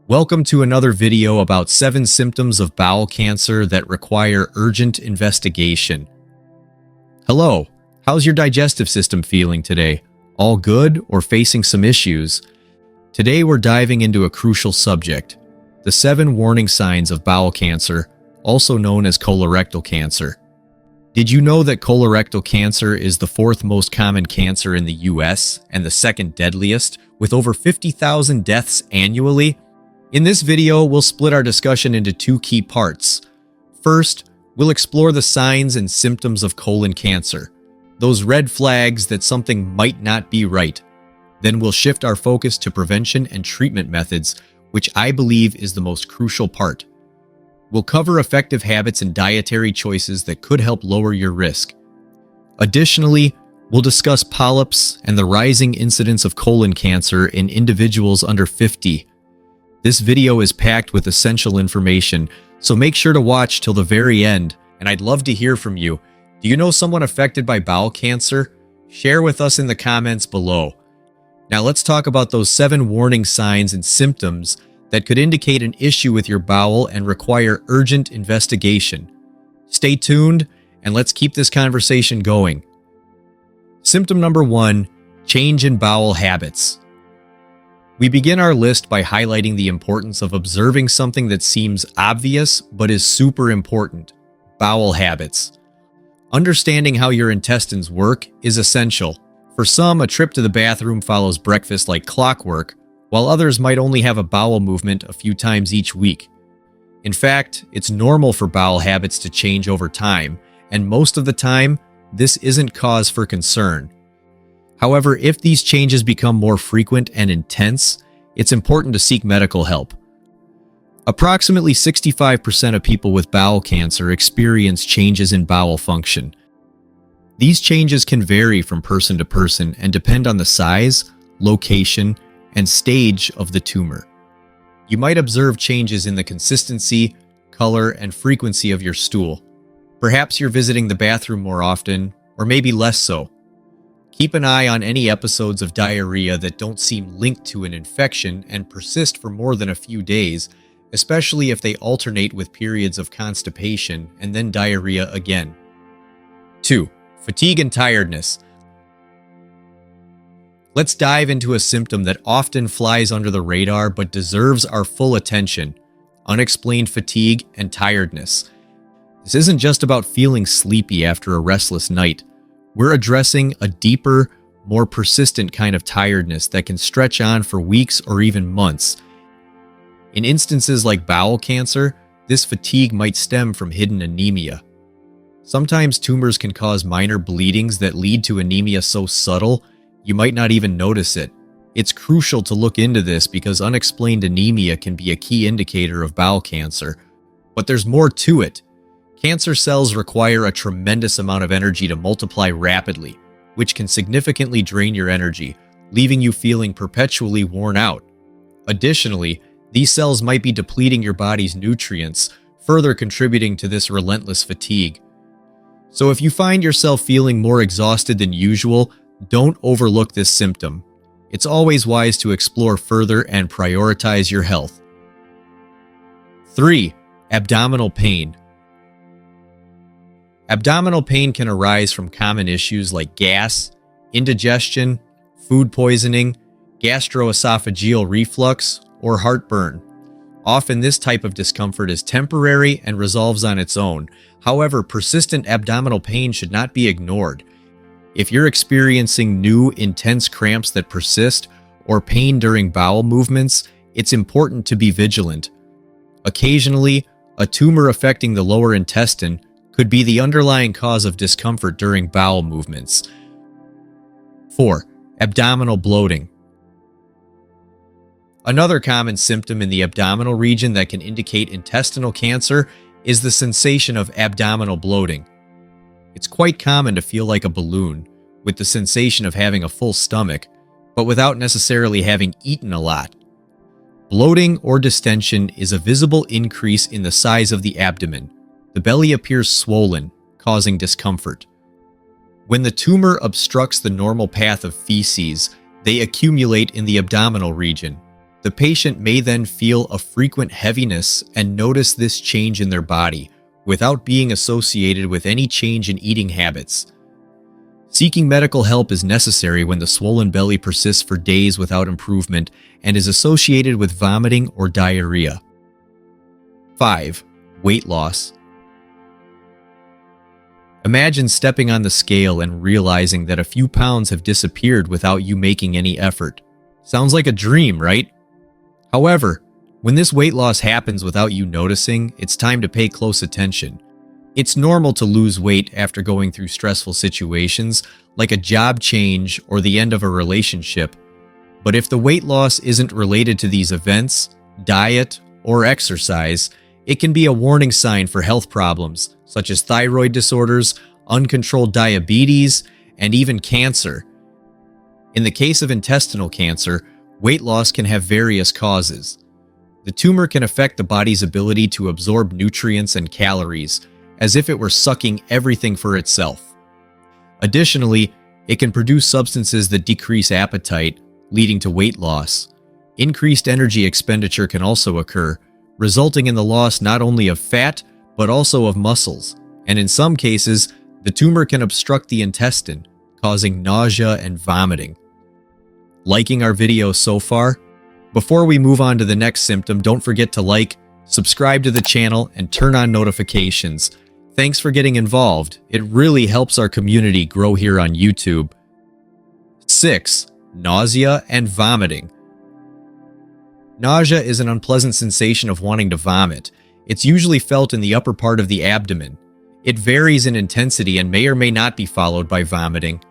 Welcome to another video about 7 symptoms of bowel cancer that require urgent investigation. Hello, how's your digestive system feeling today? All good or facing some issues? Today we're diving into a crucial subject, the 7 warning signs of bowel cancer, also known as colorectal cancer. Did you know that colorectal cancer is the 4th most common cancer in the US and the 2nd deadliest, with over 50,000 deaths annually? In this video, we'll split our discussion into 2 key parts. First, we'll explore the signs and symptoms of colon cancer, those red flags that something might not be right. Then we'll shift our focus to prevention and treatment methods, which I believe is the most crucial part. We'll cover effective habits and dietary choices that could help lower your risk. Additionally, we'll discuss polyps and the rising incidence of colon cancer in individuals under 50. This video is packed with essential information, so make sure to watch till the very end, and I'd love to hear from you. Do you know someone affected by bowel cancer? Share with us in the comments below. Now let's talk about those 7 warning signs and symptoms that could indicate an issue with your bowel and require urgent investigation. Stay tuned, and let's keep this conversation going. Symptom number 1, change in bowel habits. We begin our list by highlighting the importance of observing something that seems obvious but is super important: bowel habits. Understanding how your intestines work is essential. For some, a trip to the bathroom follows breakfast like clockwork, while others might only have a bowel movement a few times each week. In fact, it's normal for bowel habits to change over time, and most of the time, this isn't cause for concern. However, if these changes become more frequent and intense, it's important to seek medical help. Approximately 65% of people with bowel cancer experience changes in bowel function. These changes can vary from person to person and depend on the size, location, and stage of the tumor. You might observe changes in the consistency, color, and frequency of your stool. Perhaps you're visiting the bathroom more often, or maybe less so. Keep an eye on any episodes of diarrhea that don't seem linked to an infection and persist for more than a few days, especially if they alternate with periods of constipation and then diarrhea again. 2. Fatigue and tiredness. Let's dive into a symptom that often flies under the radar but deserves our full attention: unexplained fatigue and tiredness. This isn't just about feeling sleepy after a restless night. We're addressing a deeper, more persistent kind of tiredness that can stretch on for weeks or even months. In instances like bowel cancer, this fatigue might stem from hidden anemia. Sometimes tumors can cause minor bleedings that lead to anemia so subtle you might not even notice it. It's crucial to look into this because unexplained anemia can be a key indicator of bowel cancer. But there's more to it. Cancer cells require a tremendous amount of energy to multiply rapidly, which can significantly drain your energy, leaving you feeling perpetually worn out. Additionally, these cells might be depleting your body's nutrients, further contributing to this relentless fatigue. So if you find yourself feeling more exhausted than usual, don't overlook this symptom. It's always wise to explore further and prioritize your health. 3. Abdominal pain. Abdominal pain can arise from common issues like gas, indigestion, food poisoning, gastroesophageal reflux, or heartburn. Often this type of discomfort is temporary and resolves on its own. However, persistent abdominal pain should not be ignored. If you're experiencing new, intense cramps that persist, or pain during bowel movements, it's important to be vigilant. Occasionally, a tumor affecting the lower intestine could be the underlying cause of discomfort during bowel movements. 4. Abdominal bloating. Another common symptom in the abdominal region that can indicate intestinal cancer is the sensation of abdominal bloating. It's quite common to feel like a balloon, with the sensation of having a full stomach, but without necessarily having eaten a lot. Bloating or distension is a visible increase in the size of the abdomen. The belly appears swollen, causing discomfort. When the tumor obstructs the normal path of feces, they accumulate in the abdominal region. The patient may then feel a frequent heaviness and notice this change in their body without being associated with any change in eating habits. Seeking medical help is necessary when the swollen belly persists for days without improvement and is associated with vomiting or diarrhea. 5. Weight loss. Imagine stepping on the scale and realizing that a few pounds have disappeared without you making any effort. Sounds like a dream, right? However, when this weight loss happens without you noticing, it's time to pay close attention. It's normal to lose weight after going through stressful situations, like a job change or the end of a relationship. But if the weight loss isn't related to these events, diet, or exercise, it can be a warning sign for health problems, such as thyroid disorders, uncontrolled diabetes, and even cancer. In the case of intestinal cancer, weight loss can have various causes. The tumor can affect the body's ability to absorb nutrients and calories, as if it were sucking everything for itself. Additionally, it can produce substances that decrease appetite, leading to weight loss. Increased energy expenditure can also occur, resulting in the loss not only of fat, but also of muscles. And in some cases, the tumor can obstruct the intestine, causing nausea and vomiting. Liking our video so far? Before we move on to the next symptom, don't forget to like, subscribe to the channel, and turn on notifications. Thanks for getting involved. It really helps our community grow here on YouTube. 6. Nausea and vomiting. Nausea is an unpleasant sensation of wanting to vomit. It's usually felt in the upper part of the abdomen. It varies in intensity and may or may not be followed by vomiting.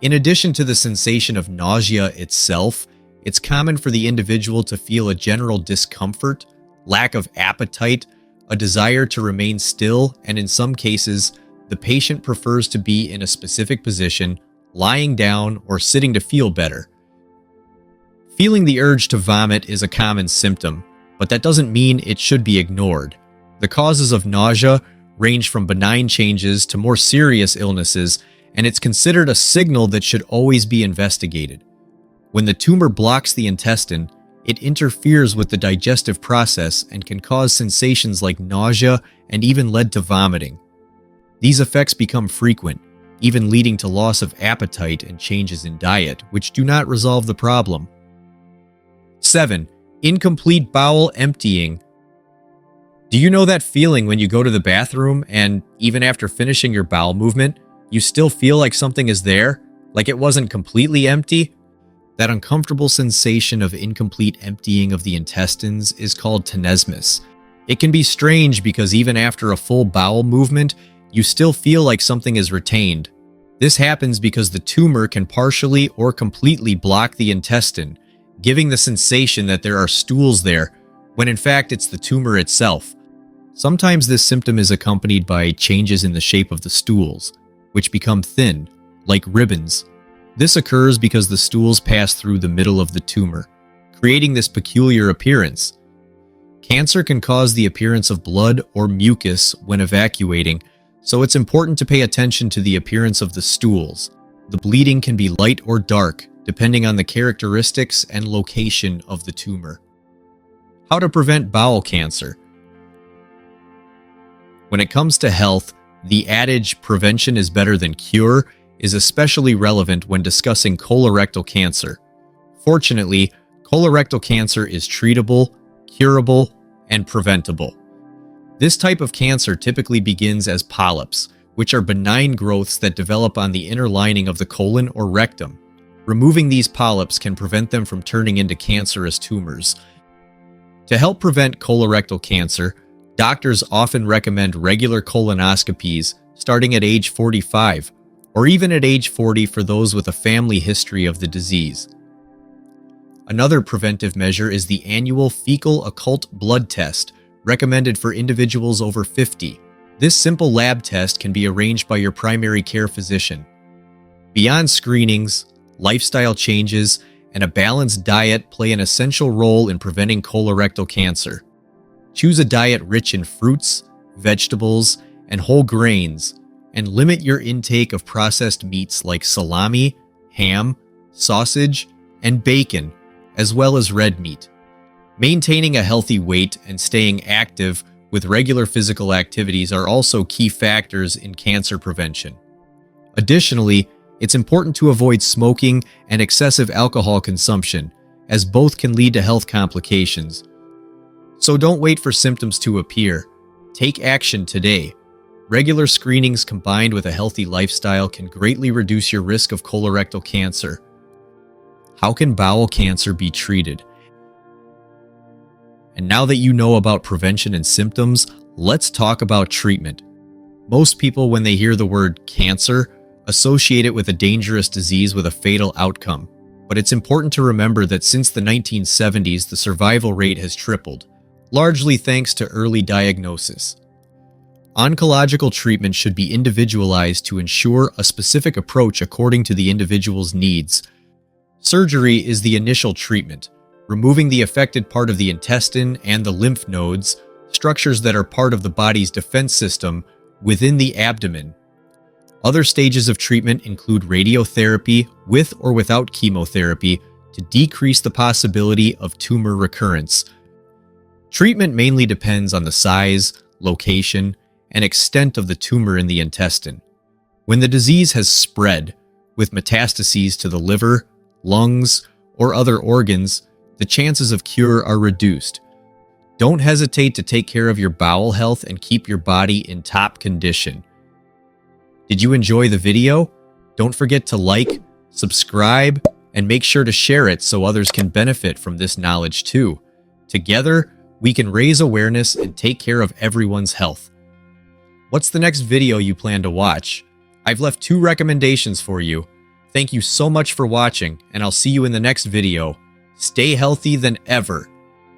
In addition to the sensation of nausea itself, it's common for the individual to feel a general discomfort, lack of appetite, a desire to remain still, and in some cases, the patient prefers to be in a specific position, lying down or sitting to feel better. Feeling the urge to vomit is a common symptom, but that doesn't mean it should be ignored. The causes of nausea range from benign changes to more serious illnesses, and it's considered a signal that should always be investigated. When the tumor blocks the intestine, it interferes with the digestive process and can cause sensations like nausea and even lead to vomiting. These effects become frequent, even leading to loss of appetite and changes in diet, which do not resolve the problem. 7. Incomplete bowel emptying. Do you know that feeling when you go to the bathroom and even after finishing your bowel movement, you still feel like something is there, like it wasn't completely empty? That uncomfortable sensation of incomplete emptying of the intestines is called tenesmus. It can be strange because even after a full bowel movement, you still feel like something is retained. This happens because the tumor can partially or completely block the intestine, giving the sensation that there are stools there, when in fact it's the tumor itself. Sometimes this symptom is accompanied by changes in the shape of the stools, which become thin, like ribbons. This occurs because the stools pass through the middle of the tumor, creating this peculiar appearance. Cancer can cause the appearance of blood or mucus when evacuating, so it's important to pay attention to the appearance of the stools. The bleeding can be light or dark, depending on the characteristics and location of the tumor. How to prevent bowel cancer? When it comes to health, the adage "prevention is better than cure" is especially relevant when discussing colorectal cancer. Fortunately, colorectal cancer is treatable, curable, and preventable. This type of cancer typically begins as polyps, which are benign growths that develop on the inner lining of the colon or rectum. Removing these polyps can prevent them from turning into cancerous tumors. To help prevent colorectal cancer, doctors often recommend regular colonoscopies starting at age 45, or even at age 40 for those with a family history of the disease. Another preventive measure is the annual fecal occult blood test, recommended for individuals over 50. This simple lab test can be arranged by your primary care physician. Beyond screenings, lifestyle changes, and a balanced diet play an essential role in preventing colorectal cancer. Choose a diet rich in fruits, vegetables, and whole grains, and limit your intake of processed meats like salami, ham, sausage, and bacon, as well as red meat. Maintaining a healthy weight and staying active with regular physical activities are also key factors in cancer prevention. Additionally, it's important to avoid smoking and excessive alcohol consumption, as both can lead to health complications. So don't wait for symptoms to appear. Take action today. Regular screenings combined with a healthy lifestyle can greatly reduce your risk of colorectal cancer. How can bowel cancer be treated? And now that you know about prevention and symptoms, let's talk about treatment. Most people, when they hear the word cancer, associate it with a dangerous disease with a fatal outcome. But it's important to remember that since the 1970s, the survival rate has tripled, largely thanks to early diagnosis. Oncological treatment should be individualized to ensure a specific approach according to the individual's needs. Surgery is the initial treatment, removing the affected part of the intestine and the lymph nodes, structures that are part of the body's defense system, within the abdomen. Other stages of treatment include radiotherapy with or without chemotherapy to decrease the possibility of tumor recurrence. Treatment mainly depends on the size, location, and extent of the tumor in the intestine. When the disease has spread, with metastases to the liver, lungs, or other organs, the chances of cure are reduced. Don't hesitate to take care of your bowel health and keep your body in top condition. Did you enjoy the video? Don't forget to like, subscribe, and make sure to share it so others can benefit from this knowledge too. Together, we can raise awareness and take care of everyone's health. What's the next video you plan to watch? I've left 2 recommendations for you. Thank you so much for watching, and I'll see you in the next video. Stay healthy than ever.